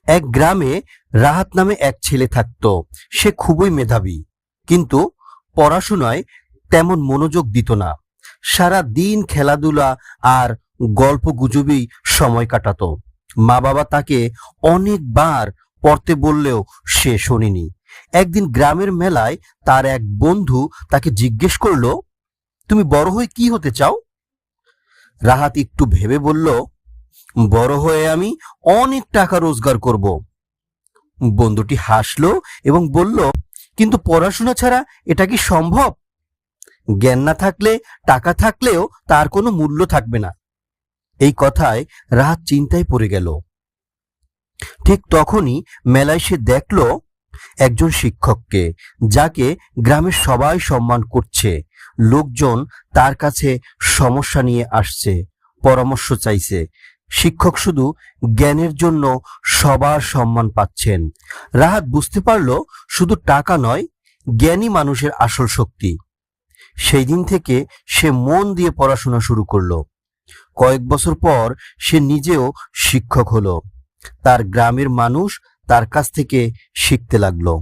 এক গ্রামে রাহাত নামে এক ছেলে থাকতো। সে খুবই মেধাবী, কিন্তু পড়াশোনায় তেমন মনোযোগ দিত না। সারা দিন খেলাধুলা আর গল্প গুজবেই সময় কাটাতো। মা বাবা তাকে অনেকবার পড়তে বললেও সে শোনেনি। একদিন গ্রামের মেলায় তার এক বন্ধু তাকে জিজ্ঞেস করলো, তুমি বড় হয়ে কি হতে চাও? রাহাত একটু ভেবে বলল, বড় হয়ে আমি অনেক টাকা রোজগার করব। বন্ধুটি হাসলো এবং বলল, কিন্তু পড়াশোনা ছাড়া এটা কি সম্ভব? জ্ঞান না থাকলে টাকা থাকলেও তার কোনো মূল্য থাকবে না। এই কথায় রাহাত চিন্তায় পড়ে গেল। ঠিক তখনই মেলায় সে দেখল একজন শিক্ষককে, যাকে গ্রামের সবাই সম্মান করছে। লোকজন তার কাছে সমস্যা নিয়ে আসছে, পরামর্শ চাইছে। শিক্ষক শুধু জ্ঞানের জন্য সবার সম্মান পাচ্ছেন। রাহাত বুঝতে পারল, শুধু টাকা নয়, জ্ঞানী মানুষের আসল শক্তি। সেই দিন থেকে সে মন দিয়ে পড়াশোনা শুরু করলো। কয়েক বছর পর সে নিজেও শিক্ষক হলো। তার গ্রামের মানুষ তার কাছ থেকে শিখতে লাগলো।